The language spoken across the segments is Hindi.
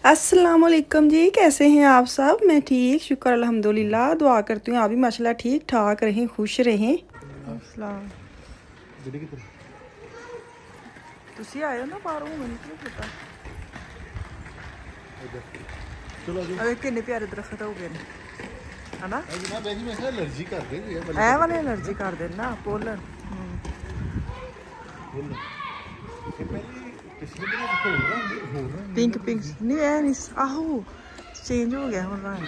अस्सलाम वालेकुम जी, कैसे हैं आप सब। मैं ठीक, शुक्र अल्हम्दुलिल्लाह। दुआ करती हूँ आप भी माशाल्लाह ठीक ठाक रहें, खुश रहें। अस्सलाम तुसी आए हो ना बाहरों, मैंने नहीं पता। अरे किन्ने प्यारे दरख्त हो गए है ना। ऐ वाले एलर्जी कर दे ना पोलन। पिंक पिंक नहीं है नहीं, आहो चेंज हो गया हुन रंग।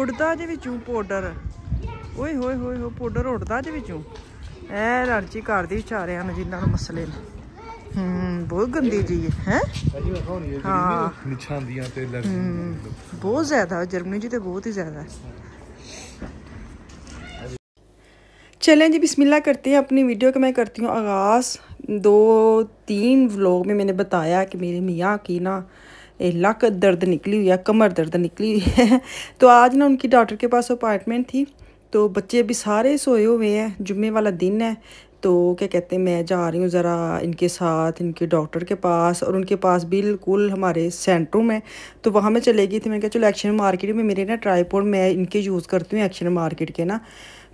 उड़दा जे विचों पाउडर, ओए होए होए हो पाउडर उड़दा जे विचों। ए एलर्जी करदी बेचारियां ने जिन्हां नूं मसले ने। बहुत गंदी जी है। हाँ बहुत ज़्यादा जर्मनी जी तो बहुत ही ज़्यादा है। चलें जी बिस्मिल्लाह करते हैं अपनी वीडियो का। मैं करती हूँ आगाज़। 2-3 व्लॉग में मैंने बताया कि मेरे मियाँ की ना लक दर्द निकली हुई है, कमर दर्द निकली हुई है। तो आज ना उनकी डॉक्टर के पास अपॉइंटमेंट थी, तो बच्चे अभी सारे सोए हुए हैं, जुम्मे वाला दिन है। तो क्या कहते हैं, मैं जा रही हूँ ज़रा इनके साथ इनके डॉक्टर के पास, और उनके पास बिल्कुल हमारे सेंटर में। तो वहाँ मैं चले गई थी। मैंने कहा चलो एक्शन मार्केट में मेरे ना ट्राईपॉड मैं इनके यूज़ करती हूँ एक्शन मार्केट के ना,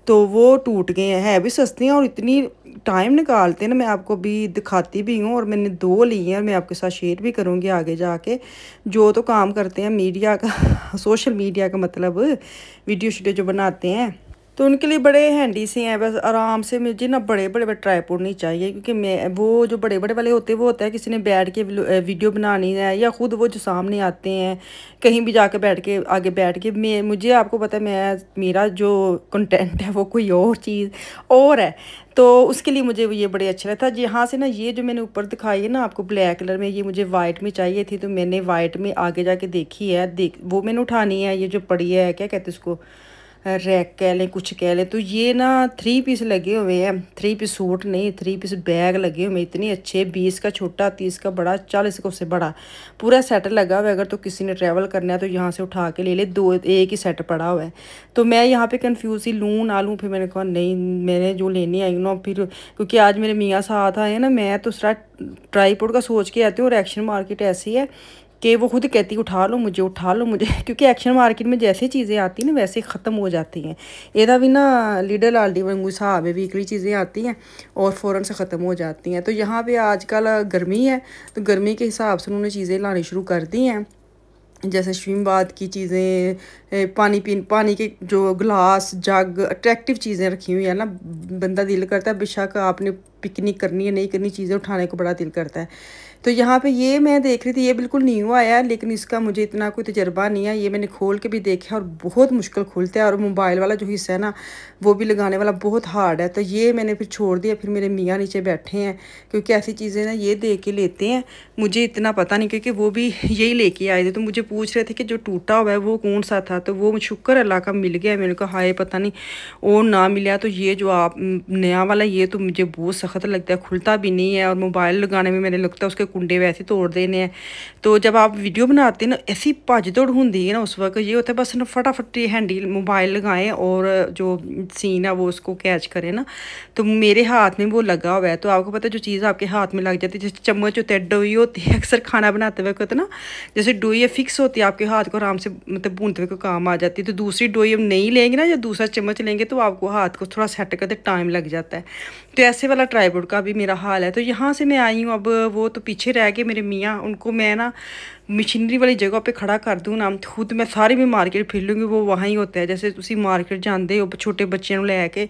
तो वो टूट गए हैं। है भी सस्ते हैं और इतनी टाइम निकालते हैं ना। मैं आपको भी दिखाती भी हूँ, और मैंने 2 लिए हैं और मैं आपके साथ शेयर भी करूँगी आगे जाके। जो तो काम करते हैं मीडिया का सोशल मीडिया का मतलब वीडियो शीडियो जो बनाते हैं, तो उनके लिए बड़े हैंडी से हैं। बस आराम से मुझे ना बड़े बड़े ट्राईपॉड नहीं चाहिए, क्योंकि मैं वो जो बड़े बड़े वाले होते हैं वो होता है किसी ने बैठ के वीडियो बनानी है, या ख़ुद वो जो सामने आते हैं कहीं भी जाके बैठ के आगे बैठ के। मैं मुझे आपको पता है मैं मेरा जो कंटेंट है वो कोई और चीज़ और है, तो उसके लिए मुझे ये बड़े अच्छा लगता है। यहाँ से ना ये जो मैंने ऊपर दिखाई है ना आपको ब्लैक कलर में, ये मुझे वाइट में चाहिए थी, तो मैंने वाइट में आगे जाके देखी है। वो मैंने उठानी है। ये जो पड़ी है क्या कहते हैं उसको, रैक कह लें कुछ कह लें। तो ये ना 3 पीस लगे हुए हैं, 3 पीस सूट नहीं 3 पीस बैग लगे हुए हैं, इतने अच्छे। 20 का छोटा, 30 का बड़ा, 40 का उससे बड़ा, पूरा सेट लगा हुआ है। अगर तो किसी ने ट्रैवल करना है तो यहाँ से उठा के ले ले, एक ही सेट पड़ा हुआ है। तो मैं यहाँ पे कंफ्यूज ही लूँ ना लूँ, फिर मैंने कहा नहीं, मैंने जो लेने आई ना, फिर क्योंकि आज मेरे मियाँ साथ आए ना, मैं तो ट्राईपॉड का सोच के आती हूँ। और एक्शन मार्केट ऐसी है कि वो खुद कहती उठा लो मुझे, उठा लो मुझे, क्योंकि एक्शन मार्केट में जैसी चीज़ें आती हैं ना वैसे ख़त्म हो जाती हैं। एदा भी ना लीडर लाल्डी वांगू हिसाब है, वीकली चीज़ें आती हैं और फ़ौरन से ख़त्म हो जाती हैं। तो यहाँ पे आजकल गर्मी है, तो गर्मी के हिसाब से उन्होंने चीज़ें लानी शुरू कर दी हैं, जैसे स्विमबाद की चीज़ें, पानी के जो गिलास जग, अट्रैक्टिव चीज़ें रखी हुई है ना। बंदा दिल करता है बेशक आपने पिकनिक करनी है नहीं करनी, चीज़ें उठाने को बड़ा दिल करता है। तो यहाँ पे ये मैं देख रही थी, ये बिल्कुल न्यू आया है, लेकिन इसका मुझे इतना कोई तजर्बा नहीं है। ये मैंने खोल के भी देखा और बहुत मुश्किल खुलता है, और मोबाइल वाला जो हिस्सा है ना वो भी लगाने वाला बहुत हार्ड है। तो ये मैंने फिर छोड़ दिया। फिर मेरे मियाँ नीचे बैठे हैं, क्योंकि ऐसी चीज़ें ना ये दे के लेते हैं। मुझे इतना पता नहीं, क्योंकि वो भी यही लेके आए थे, तो मुझे पूछ रहे थे कि जो टूटा हुआ है वो कौन सा था। तो वो शुक्र अल्लाह का मिल गया। मैंने कहा हाय पता नहीं और ना मिला। तो ये जो आप नया वाला, ये तो मुझे बहुत सख्त लगता है, खुलता भी नहीं है। और मोबाइल लगाने में मैंने लगता है उसके कुंडे वैसे तोड़ देने हैं। तो जब आप वीडियो बनाते हैं ना, ऐसी भज दौड़ होती है ना उस वक्त, ये होता है बस ना फटाफट हैंडल मोबाइल लगाएं और जो सीन है वो उसको कैच करें ना। तो मेरे हाथ में वो लगा हुआ है। तो आपको पता है जो चीज़ आपके हाथ में लग जाती है, जैसे चम्मच होते हैं, डोई होती है, अक्सर खाना बनाते हुए कहते ना, जैसे डोई फिक्स होती है आपके हाथ को आराम से मतलब भूनते हुए काम आ जाती है। तो दूसरी डोई हम नहीं लेंगे ना, या दूसरा चम्मच लेंगे, तो आपको हाथ को थोड़ा सेट करते टाइम लग जाता है। तो ऐसे वाला ट्राईपॉड का भी मेरा हाल है। तो यहाँ से मैं आई हूँ, अब वो तो पीछे रह गए मेरे मियाँ, उनको मैं ना मशीनरी वाली जगह पे खड़ा कर दूँ ना, खुद मैं सारी भी मार्केट फिर लूँगी। वो वहाँ ही होता है, जैसे तुसी मार्केट जाते हो छोटे बच्चों लैके,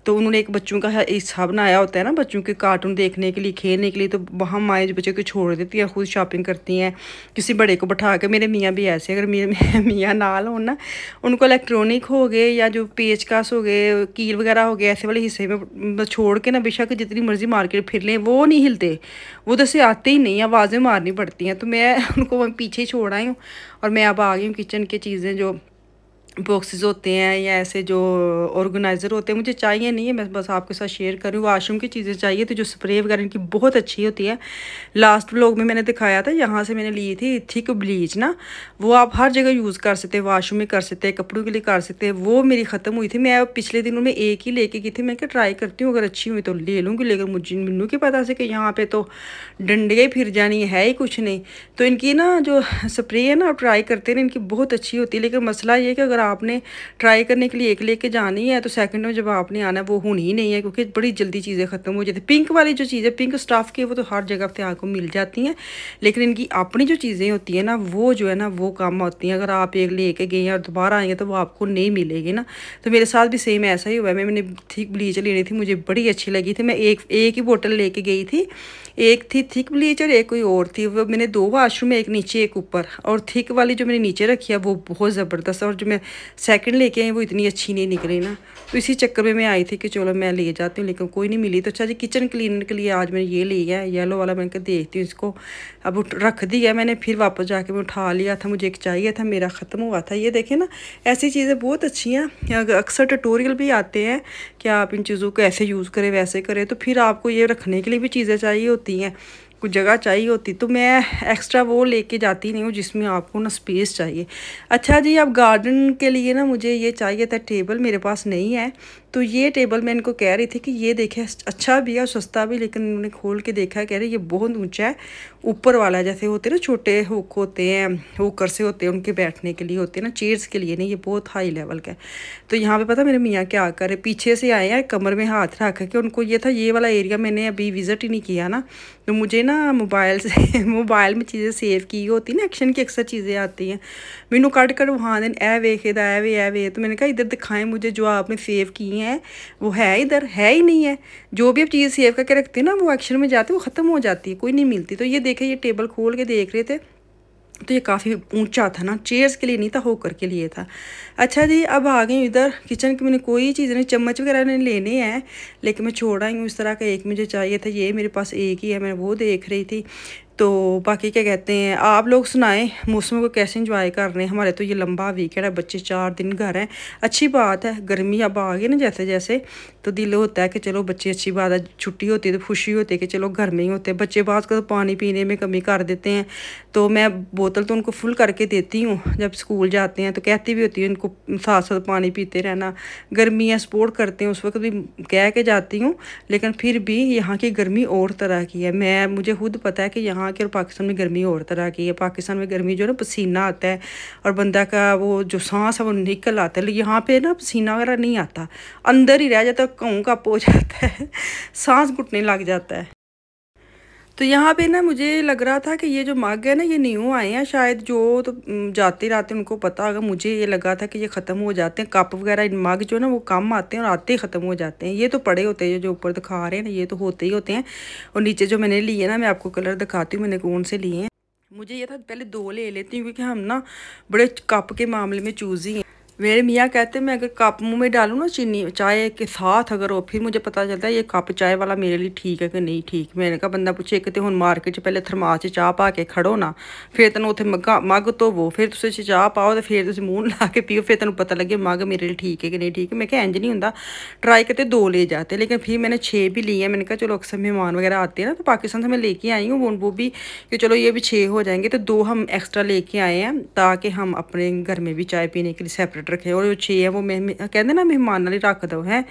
तो उन्होंने एक बच्चों का हिस्सा बनाया होता है ना, बच्चों के कार्टून देखने के लिए, खेलने के लिए। तो वहाँ माएँ बच्चों को छोड़ देती हैं, खुद शॉपिंग करती हैं, किसी बड़े को बैठा के। मेरे मियाँ भी ऐसे, अगर मेरे मियाँ नाल हो ना, उनको इलेक्ट्रॉनिक हो गए या जो पेचकस हो गए, कील वगैरह हो गए, ऐसे वाले हिस्से में छोड़ के ना, बेशक जितनी मर्जी मार्केट फिर लें, वो नहीं हिलते, वो तो से आते ही नहीं, आवाज़ें मारनी पड़ती हैं। तो मैं उनको पीछे ही छोड़ आई हूँ, और मैं अब आ गई हूँ किचन की चीज़ें जो बॉक्सेस होते हैं या ऐसे जो ऑर्गेनाइज़र होते हैं, मुझे चाहिए नहीं है, मैं बस आपके साथ शेयर करूँ। वाशरूम की चीज़ें चाहिए तो जो स्प्रे वगैरह इनकी बहुत अच्छी होती है। लास्ट व्लॉग में मैंने दिखाया था, यहाँ से मैंने ली थी थिक ब्लीच ना, वो आप हर जगह यूज़ कर सकते हैं, वाशरूम में कर सकते हैं, कपड़ों के लिए कर सकते हैं। वो मेरी ख़त्म हुई थी, मैं पिछले दिनों में एक ही लेके गई थी, मैं क्या ट्राई करती हूँ, अगर अच्छी हुई तो ले लूँगी। लेकिन मुझे मैनू क्या पता से कि यहाँ पे तो डंडे फिर जानी है ही कुछ नहीं। तो इनकी ना जो स्प्रे है ना, आप ट्राई करते हैं, इनकी बहुत अच्छी होती है। लेकिन मसला ये है कि अगर आपने ट्राई करने के लिए एक लेके जानी है तो सेकंड में जब आपने आना है वो होनी ही नहीं है, क्योंकि बड़ी जल्दी चीज़ें ख़त्म हो जाती है। पिंक वाली जो चीज़ है, पिंक स्टाफ की, वो तो हर जगह पे आपको मिल जाती हैं। लेकिन इनकी अपनी जो चीज़ें होती हैं ना, वो जो है ना वो काम होती हैं। अगर आप एक लेके गए हैं और दोबारा आएंगे तो वो आपको नहीं मिलेगी ना। तो मेरे साथ भी सेम ऐसा ही हुआ है। मैंने थिक ब्लीच लेनी थी, मुझे बड़ी अच्छी लगी थी, मैं एक एक ही बोतल लेके गई थी। एक थी थिक ब्लीच और एक कोई और थी। वो मैंने दो वाशरूम में, एक नीचे एक ऊपर, और थिक वाली जो मैंने नीचे रखी है वो बहुत ज़बरदस्त है, और जो मैं सेकंड लेके आई वो इतनी अच्छी नहीं निकली ना। तो इसी चक्कर में मैं आई थी कि चलो मैं ले जाती हूँ, लेकिन कोई नहीं मिली। तो अच्छा जी, किचन क्लीनर के लिए आज मैंने ये लिया है येलो वाला। मैंने कहा देखती हूँ इसको, अब रख दिया मैंने, फिर वापस जाके मैं उठा लिया था, मुझे एक चाहिए था, मेरा ख़त्म हुआ था। ये देखें ना, ऐसी चीज़ें बहुत अच्छी हैं। अक्सर ट्यूटोरियल भी आते हैं कि आप इन चीज़ों को ऐसे यूज़ करें, वैसे करें, तो फिर आपको ये रखने के लिए भी चीज़ें चाहिए होती हैं, कुछ जगह चाहिए होती। तो मैं एक्स्ट्रा वो लेके जाती नहीं हूँ जिसमें आपको ना स्पेस चाहिए। अच्छा जी, अब गार्डन के लिए ना मुझे ये चाहिए था टेबल, मेरे पास नहीं है। तो ये टेबल मैं इनको कह रही थी कि ये देखे अच्छा भी है और सस्ता भी, लेकिन उन्होंने खोल के देखा, कह रहे ये बहुत ऊंचा है, ऊपर वाला है, जैसे होते हैं ना छोटे हुक होते हैं, हुकर से होते हैं, उनके बैठने के लिए होते हैं ना, चेयर्स के लिए नहीं, ये बहुत हाई लेवल का है। तो यहाँ पे पता मेरे मियाँ क्या करे, पीछे से आए हैं, कमर में हाथ रख के, उनको ये था ये वाला एरिया मैंने अभी विज़िट ही नहीं किया ना, तो मुझे ना मोबाइल से मोबाइल में चीज़ें सेव की होती ना, एक्शन की अक्सर चीज़ें आती हैं, मैनू कट कर वहाँ दिन ए वेखे दा ए वे, तो मैंने कहा इधर दिखाएं मुझे जो आपने सेव किए हैं, वो है इधर है ही नहीं है। जो भी आप चीज़ सेव करके रखते हैं ना, वो एक्शन में जाती है, वो ख़त्म हो जाती है, कोई नहीं मिलती। तो ये देखे, ये टेबल खोल के देख रहे थे, तो ये काफ़ी ऊंचा था ना, चेयर्स के लिए नहीं था, होकर के लिए था। अच्छा जी, अब आ गई इधर किचन की। मैंने कोई चीज़ नहीं, चम्मच वगैरह नहीं लेने हैं, लेकिन मैं छोड़ आई हूँ इस तरह का। एक मुझे चाहिए था, ये मेरे पास एक ही है, मैं वो देख रही थी। तो बाकी क्या कहते हैं, आप लोग सुनाएं मौसम को कैसे इंजॉय कर रहे हैं। हमारे तो ये लंबा वीकेंड है, बच्चे 4 दिन घर हैं, अच्छी बात है। गर्मी अब आ गई ना जैसे जैसे, तो दिल होता है कि चलो बच्चे, अच्छी बात है, छुट्टी होती है तो खुशी होती है कि चलो घर में ही होते हैं बच्चे। बात का तो पानी पीने में कमी कर देते हैं, तो मैं बोतल तो उनको फुल करके देती हूँ जब स्कूल जाते हैं, तो कहती भी होती हूँ इनको साथ साथ पानी पीते रहना। गर्मियाँ सपोर्ट करते हैं, उस वक्त भी कह के जाती हूँ, लेकिन फिर भी यहाँ की गर्मी और तरह की है। मुझे खुद पता है कि यहाँ की और पाकिस्तान में गर्मी और तरह की है। पाकिस्तान में गर्मी जो है ना, पसीना आता है और बंदा का वो जो सांस है वो निकल आता है, लेकिन यहाँ पे ना पसीना वगैरह नहीं आता, अंदर ही रह जाता है, कहूँ कप हो जाता है, सांस घुटने लग जाता है। तो यहाँ पे ना मुझे लग रहा था कि ये जो मग है ना, ये न्यू आए हैं शायद, जो तो जाते रहते उनको पता होगा। मुझे ये लगा था कि ये ख़त्म हो जाते हैं, कप वगैरह इन मग जो ना वो कम आते हैं और आते ही ख़त्म हो जाते हैं। ये तो पड़े होते हैं जो ऊपर दिखा रहे हैं ना, ये तो होते ही होते हैं। और नीचे जो मैंने लिए ना, मैं आपको कलर दिखाती हूँ मैंने कौन से लिए हैं। मुझे ये था पहले 2 ले लेती हूँ, क्योंकि हम ना बड़े कप के मामले में चूज़ी हैं। मेरे मियाँ कहते हैं मैं अगर कप मुंह में डालूँ ना चीनी चाय के साथ, अगर वो फिर मुझे पता चलता है ये कप चाय वाला मेरे लिए ठीक है कि नहीं ठीक। मैंने कहा बंदा पूछे कि हुण मार्केट पहले थरमास चाह पा के खड़ो ना, फिर तेन उत्थे मग धोवो, फिर तुम चाह पाओ तो फिर तुम मूँह ला के पियो, फिर तेन पता लगे मग मेरे लिए ठीक है कि नहीं ठीक है। मैं क्या इंज नहीं होंगे, ट्राई करते 2 ले जाते, लेकिन फिर मैंने 6 भी लिए हैं। मैंने कहा चलो अक्सर मेहमान वगैरह आते हैं ना, तो पाकिस्तान से मैं लेके आई हूँ वो भी, कि चलो ये भी 6 हो जाएंगे, तो 2 हम एक्स्ट्रा लेके आए हैं ताकि हम अपने घर में भी चाय पीने के लिए सेपरेट रखें। और जो 6 है वो कहते ना मेहमान वाली रख दो है,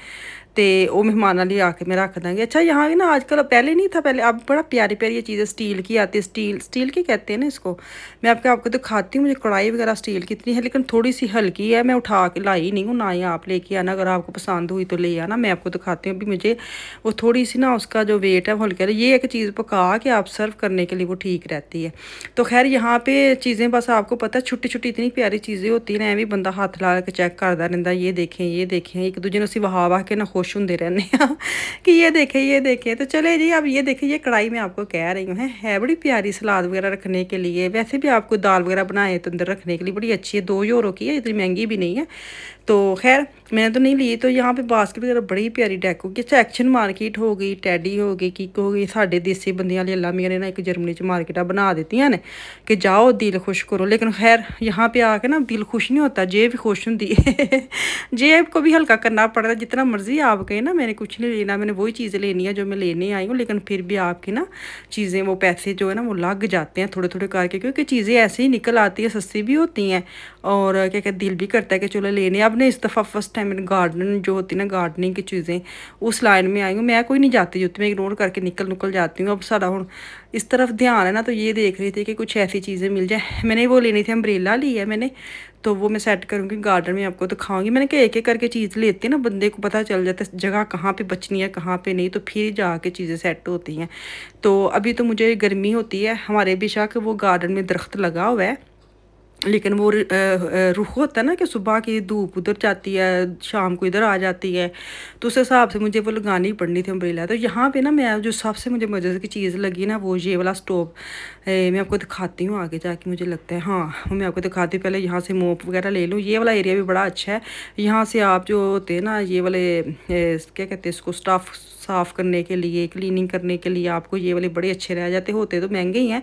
तो वो मेहमान वाली आके मैं रख देंगे। अच्छा, यहाँ भी ना आजकल, पहले नहीं था, पहले अब बड़ा प्यारी प्यारी ये चीज़ें स्टील की आती है, स्टील की कहते हैं ना इसको। मैं आपको दिखाती हूँ, मुझे कढ़ाई वगैरह स्टील की इतनी है, लेकिन थोड़ी सी हल्की है, मैं उठा के लाई नहीं हूँ, ना ही आप लेके आना, अगर आपको पसंद हुई तो ले आना। मैं आपको दिखाती हूँ अभी, मुझे वो थोड़ी सी ना उसका जो वेट है वो हल्का है। ये एक चीज़ पका के आप सर्व करने के लिए वो ठीक रहती है। तो खैर यहाँ पे चीज़ें बस आपको पता है, छोटी छोटी इतनी प्यारी चीज़ें होती हैं ना, भी बंदा हाथ ला के चेक करता रहता, ये देखें ये देखें, एक दूजे ने उसी वहा वाह के ना खुश होंगे रहने कि ये देखें ये देखें। तो चले जी, अब ये देखें, ये कढ़ाई मैं आपको कह रही हूँ है बड़ी प्यारी, सलाद वगैरह रखने के लिए, वैसे भी आपको दाल वगैरह बनाए तो अंदर रखने के लिए बड़ी अच्छी है, 2 यूरो की है, इतनी महंगी भी नहीं है। तो खैर मैंने तो नहीं ली। तो यहाँ पे बास्केट वगैरह बड़ी प्यारी डेको की। अच्छा, एक्शन मार्केट हो गई, टैडी हो गई, किक हो गई, साढ़े देसी बंदियां अल्लाह मियां ने ना एक जर्मनी च मार्केटा बना देती ने कि जाओ दिल खुश करो। लेकिन खैर यहाँ पे आके ना दिल खुश नहीं होता, जेब भी खुश होती है। जेब को भी हल्का करना पड़ता है। जितना मर्जी आप कहें ना मैंने कुछ नहीं लेना, मैंने वही चीज़ें लेनी है जो मैं लेने आई हूँ, लेकिन फिर भी आपकी ना चीज़ें वो पैसे जो है ना वो लग जाते हैं थोड़े थोड़े करके, क्योंकि चीज़ें ऐसे ही निकल आती है, सस्ती भी होती हैं और क्या कहते दिल भी करता है कि चलो लेने। अब ने इस दफ़ा फर्स्ट टाइम मैंने गार्डन जो होती है ना गार्डनिंग की चीज़ें उस लाइन में आई हूँ। मैं कोई नहीं जाती जुती, मैं इग्नोर करके निकल जाती हूँ। अब सारा हूँ इस तरफ ध्यान है ना, तो ये देख रही थी कि कुछ ऐसी चीज़ें मिल जाए। मैंने वो लेनी थी, अम्ब्रेला ली है मैंने, तो वो मैं सेट करूँगी गार्डन में, आपको दिखाऊंगी। मैंने कहा एक एक करके चीज़ लेती है ना, बंदे को पता चल जाता है जगह कहाँ पे बचनी है कहाँ पे नहीं, तो फिर जाके चीज़ें सेट होती हैं। तो अभी तो मुझे गर्मी होती है, हमारे बेशक वो गार्डन में दरख्त लगा हुआ है, लेकिन वो रुख होता है ना कि सुबह की धूप उधर जाती है, शाम को इधर आ जाती है, तो उस हिसाब से मुझे वो लगानी पड़नी थी अम्ब्रेला। तो यहाँ पे ना मैं जो सबसे मुझे मज़े की चीज़ लगी ना वो ये वाला स्टोव, मैं आपको दिखाती हूँ आगे जाके, मुझे लगता है हाँ वो मैं आपको दिखाती हूँ। पहले यहाँ से मोप वगैरह ले लूँ। ये वाला एरिया भी बड़ा अच्छा है। यहाँ से आप जो होते हैं ना ये वाले क्या कहते हैं इसको, स्टफ़ साफ़ करने के लिए, क्लीनिंग करने के लिए आपको ये वाले बड़े अच्छे रह जाते। होते तो महंगे ही हैं,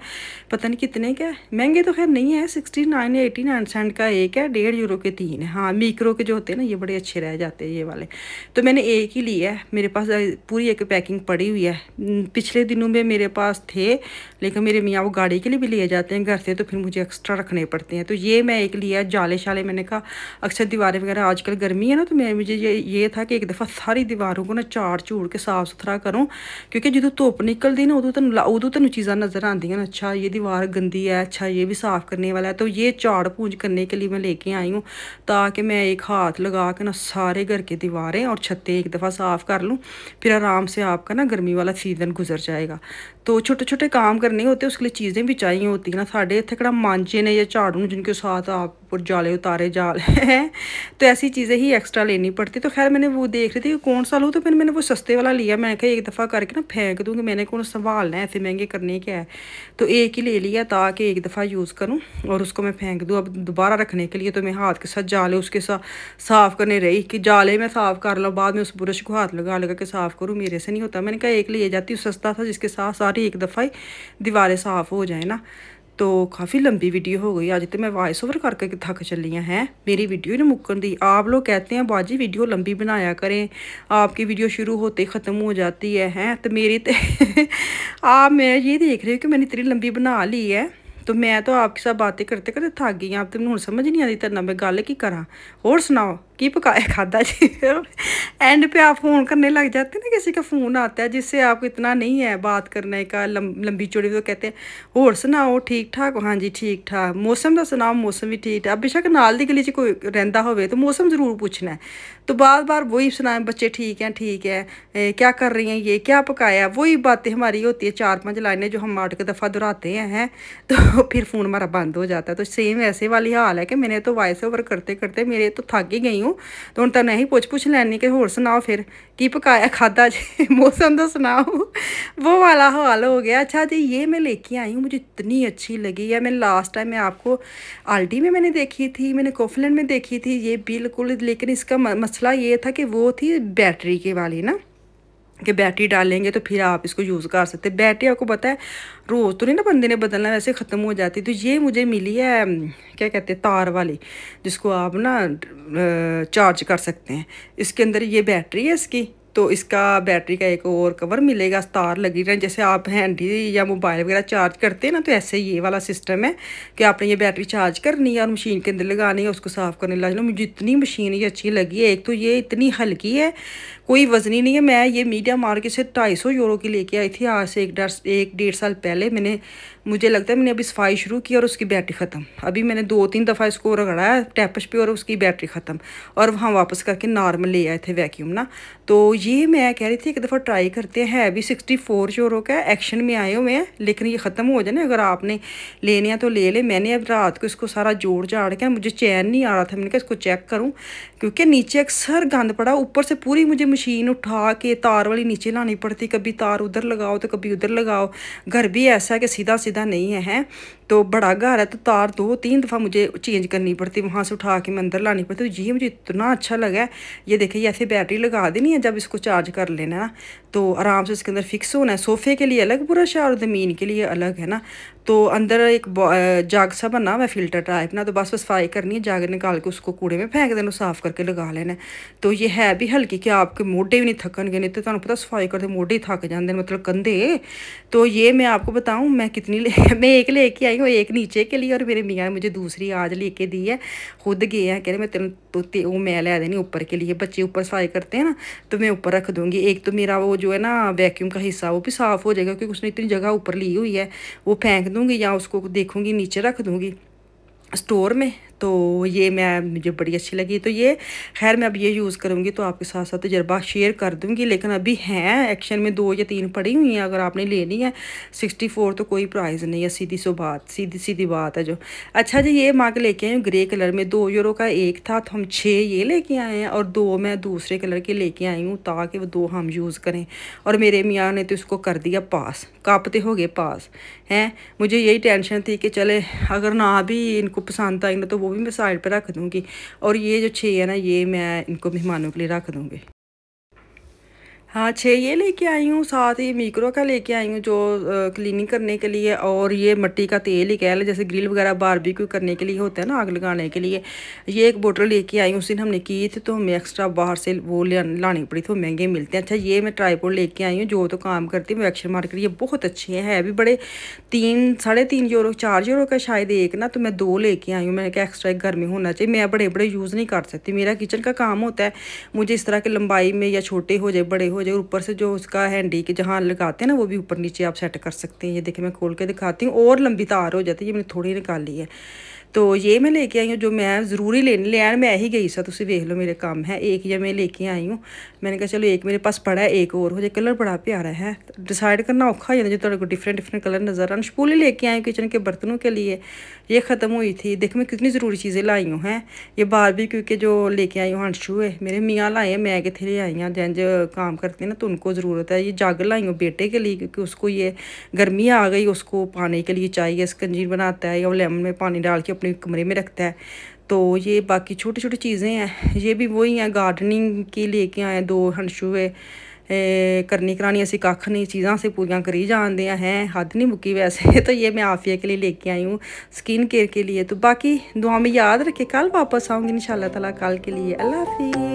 पता नहीं कितने क्या, महंगे तो खैर नहीं है, 69 या 89 सेंट का एक है, 1.5 यूरो के 3 है। हाँ मीक्रो के जो होते हैं ना ये बड़े अच्छे रह जाते हैं ये वाले। तो मैंने एक ही लिया है, मेरे पास पूरी एक पैकिंग पड़ी हुई है। पिछले दिनों में मेरे पास थे, लेकिन मेरे मियाँ वो गाड़ी के लिए भी ले जाते हैं घर से, तो फिर मुझे एक्स्ट्रा रखने पड़ते हैं। तो ये मैं एक लिया, जाले शाले मैंने कहा अक्सर दीवारें वगैरह आजकल गर्मी है ना, तो मुझे ये था कि एक दफ़ा सारी दीवारों को ना झाड़ झूड़ के साफ सुथरा करूँ, क्योंकि जो धुप्प निकलती ना उदों तेन चीज़ा नज़र आंदियां, अच्छा ये दीवार गंदी है, अच्छा ये भी साफ़ करने वाला है। तो ये झाड़ पूंछ करने के लिए मैं लेके आई हूँ, ताकि मैं एक हाथ लगा के ना सारे घर की दीवारें और छतें एक दफ़ा साफ़ कर लूँ, फिर आराम से आपका ना गर्मी वाला सीज़न गुजर जाएगा। तो छोटे छोटे काम करने होते, उसके लिए चीज़ें भी चाहिए होती है ना। साढ़े इतने कड़ा मांझे ने या झाड़ू जिनके साथ आप जाले उतारे जाल हैं, तो ऐसी चीज़ें ही एक्स्ट्रा लेनी पड़ती। तो खैर मैंने वो देख रही थी कि कौन सा लूँ, तो फिर मैंने वो सस्ते वाला लिया। मैं कहा एक दफ़ा करके ना फेंक दूँगी, मैंने कौन संभालना है, ऐसे महंगे करने क्या है। तो एक ही ले लिया ताकि एक दफ़ा यूज़ करूँ और उसको मैं फेंक दूँ। अब दोबारा रखने के लिए तो मैं हाथ के साथ जाले उसके साथ साफ़ करने रही कि जाले मैं साफ़ कर लूँ, बाद में उस ब्रश को हाथ लगा के साफ़ करूँ, मेरे से नहीं होता। मैंने कहा एक ले जाती हूँ, सस्ता था, जिसके साथ सारी एक दफ़ा ही दीवारें साफ़ हो जाए ना। तो काफ़ी लंबी वीडियो हो गई आज, तो मैं वॉइस ओवर करके थक चली हैं। मेरी वीडियो ही नहीं मुक्कन दी। आप लोग कहते हैं बाजी वीडियो लंबी बनाया करें, आपकी वीडियो शुरू होते ख़त्म हो जाती है तो मेरी तो आप मैं ये देख रही हूँ कि मैंने इतनी लंबी बना ली है। तो मैं तो आपके साथ बातें करते करते थक गई। आप तो हूँ समझ नहीं आती तेरे मैं गल की करा। और सुनाओ की पकाया खादा जी। एंड पे आप फ़ोन करने लग जाते हैं ना, किसी का फ़ोन आता है जिससे आपको इतना नहीं है बात करने का, लंबी चौड़ी, तो कहते हैं और सुनाओ ठीक ठाक हो। हाँ जी ठीक ठाक। मौसम का सुनाओ, मौसम भी ठीक ठाक। बेशक नाल दी गली च कोई रहिंदा होवे तो मौसम ज़रूर पूछना है, तो बार बार वही सुनाए, बच्चे ठीक है क्या कर रही हैं, ये क्या पकाया, वही बातें हमारी होती है 4-5 लाइनें जो हम 8 दफ़ा दोहराते हैं तो फिर फ़ोन हमारा बंद हो जाता है। तो सेम ऐसे वाली हाल है कि मैंने तो वॉइस ओवर करते करते मेरे तो थक ही गई हूँ। तो हूँ तो नहीं पुछ लैनी कि होर सुनाओ फिर की पकाया खादा जी, मौसम तो सुनाओ, वो वाला हाल हो गया। अच्छा जी ये मैं लेके आई हूँ, मुझे इतनी अच्छी लगी है। मैं लास्ट टाइम मैं आपको आल्डी में मैंने देखी थी, मैंने कोफलैंड में देखी थी ये बिल्कुल, लेकिन इसका मसला ये था कि वो थी बैटरी के वाली ना, कि बैटरी डालेंगे तो फिर आप इसको यूज़ कर सकते। बैटरी आपको पता है रोज़ तो नहीं ना बंदे ने बदलना, वैसे ख़त्म हो जाती। तो ये मुझे मिली है क्या कहते हैं तार वाली, जिसको आप ना चार्ज कर सकते हैं। इसके अंदर ये बैटरी है इसकी, तो इसका बैटरी का एक और कवर मिलेगा, तार लगी रहे, जैसे आप हैंडी या मोबाइल वगैरह चार्ज करते हैं ना, तो ऐसे ये वाला सिस्टम है कि आपने ये बैटरी चार्ज करनी है और मशीन के अंदर लगानी है, उसको साफ़ करने लग लो। मुझे इतनी मशीन ये अच्छी लगी है। एक तो ये इतनी हल्की है, कोई वजनी नहीं है। मैं ये मीडिया मार्केट से 250 यूरो की लेके आई थी आज से 1-1.5 साल पहले। मुझे लगता है मैंने अभी सफाई शुरू की और उसकी बैटरी ख़त्म। अभी मैंने 2-3 दफ़ा इसको रगड़ा है टैपश पे और उसकी बैटरी ख़त्म, और वहाँ वापस करके नॉर्मल ले आए थे वैक्यूम ना। तो ये मैं कह रही थी एक दफ़ा ट्राई करते हैं। है भी 64 यूरो का, एक्शन में आए हुए हैं, लेकिन ये ख़त्म हो जाए ना, अगर आपने लेने हैं तो ले लें। मैंने अब रात को इसको सारा जोड़ जाड़ के, मुझे चैन नहीं आ रहा था, मैंने कहा इसको चेक करूँ क्योंकि नीचे अक्सर गंद पड़ा, ऊपर से पूरी मुझे मशीन उठा के तार वाली नीचे लानी पड़ती, कभी तार उधर लगाओ तो कभी उधर लगाओ। घर भी ऐसा है कि सीधा सीधा नहीं है, तो बड़ा घर है, तो तार 2-3 दफ़ा मुझे चेंज करनी पड़ती, वहाँ से उठा के मैं अंदर लानी पड़ती। तो ये मुझे इतना अच्छा लगा है। ये देखिए, ये ऐसे बैटरी लगा देनी है, जब इसको चार्ज कर लेना ना तो आराम से इसके अंदर फिक्स होना है। सोफ़े के लिए अलग ब्रश है और ज़मीन के लिए अलग है ना। तो अंदर एक जग सा बना हुआ है फिल्टर टाइप ना, तो बस सफाई करनी है, जग निकाल के उसको कूड़े में फेंक देना, साफ़ करके लगा लेना। तो ये है भी हल्की कि आपके मोढे भी नहीं थकनगे, नहीं तो तुहानू पता सफाई करते मोढे ही थक जाते हैं, मतलब कंधे। तो ये मैं आपको बताऊं मैं कितनी मैं एक लेके आई हूँ, एक नीचे के लिए, और मेरे मियाँ ने मुझे दूसरी आज लेके दी है। खुद गए हैं, कह रहे मैं तेन तो वो मैं लै देनी ऊपर के लिए, बच्चे ऊपर सफाई करते हैं ना, तो मैं ऊपर रख दूँगी। एक तो मेरा वो जो है ना वैक्यूम का हिस्सा वो भी साफ़ हो जाएगा, क्योंकि उसने इतनी जगह ऊपर ली हुई है। वो फेंक दूँगी या उसको देखूँगी नीचे रख दूँगी स्टोर में। तो ये मुझे बड़ी अच्छी लगी। तो ये खैर मैं अब ये यूज़ करूँगी तो आपके साथ साथ तजर्बा शेयर कर दूँगी। लेकिन अभी हैं एक्शन में 2 या 3 पड़ी हुई हैं, अगर आपने लेनी है 64 तो कोई प्राइस नहीं है, सीधी सीधी बात है जो। अच्छा जी, ये मग लेके आई हूँ ग्रे कलर में, 2 यूरो का एक था, तो हम 6 ये लेके आए हैं और 2 मैं दूसरे कलर के लेके आई हूँ, ताकि वो 2 हम यूज़ करें। और मेरे मियाँ ने तो इसको कर दिया पास, कप तो हो गए पास हैं। मुझे यही टेंशन थी कि चले अगर ना भी इनको पसंद आई ना तो वो भी मैं साइड पे रख दूँगी, और ये जो 6 है ना ये मैं इनको मेहमानों के लिए रख दूँगी। हाँ, 6 ये लेके आई हूँ, साथ ही मिक्रो का लेके आई हूँ जो क्लीनिंग करने के लिए, और ये मिट्टी का तेल ही कह लें, जैसे ग्रिल वगैरह बारबेक्यू करने के लिए होता है ना, आग लगाने के लिए। ये एक बोतल लेके आई हूँ, उस दिन हमने की थी तो हमें एक्स्ट्रा बाहर से वो लानी पड़ी थी, वो महंगे मिलते हैं। अच्छा, ये मैं ट्राईपॉड लेके आई हूँ, जो तो काम करती है एक्शन मार्केट, ये बहुत अच्छे हैं, है भी बड़े। 3-3.5 यूरो 4 यूरो का शायद एक ना, तो मैं 2 लेके आई हूँ। मैंने कहा एक्स्ट्रा एक घर में होना चाहिए, मैं बड़े बड़े यूज़ नहीं कर सकती, मेरा किचन का काम होता है, मुझे इस तरह के लंबाई में या छोटे हो जाए बड़े हो जाए, ऊपर से जो उसका हैंडी के जहाँ लगाते हैं ना वो भी ऊपर नीचे आप सेट कर सकते हैं। ये देखिए मैं खोल के दिखाती हूँ, और लंबी तार हो जाती है, ये मैंने थोड़ी निकाली है। तो ये मैं लेके आई हूँ, जो मैं ज़रूरी लैन मैं ही गई सा, तुम वेख लो मेरे काम है। एक ये मैं लेके आई हूँ, मैंने कहा चलो एक मेरे पास पड़ा है, एक और हो जाए। कलर बड़ा प्यारा है, डिसाइड करना औखा हो जाता जो तेरे को डिफरेंट कलर नज़र आने। स्पूली लेके आई किचन के बर्तनों के लिए, ये ख़त्म हुई थी। देखो मैं कितनी ज़रूरी चीज़ें लाई हूँ हैं। ये बारबेक्यू के जो लेके आई हूँ हंसू है, मेरे मियाँ लाए हैं, मैं कितने ले आई हूँ, जंज काम करते हैं ना तो उनको ज़रूरत है। ये जग लाई हूँ बेटे के लिए, क्योंकि उसको ये गर्मी आ गई, उसको पानी के लिए चाहिए, स्कंजी बनाता है या लेमन में पानी डाल के अपने कमरे में रखता है। तो ये बाकी छोटी छोटी चीज़ें हैं, ये भी वही हैं, गार्डनिंग की लेके आए 2 हंसू है। करनी करानी ऐसी कख नहीं, चीज़ां से पूरियां करी जाते हैं, हद नहीं मुक्की वैसे। तो ये मैं आफिया के लिए लेके आई हूँ, स्किन केयर के लिए। तो बाकी दुआ में याद रखे, कल वापस आऊँगी इंशाल्लाह ताला, कल के लिए अल्लाह हाफिज़।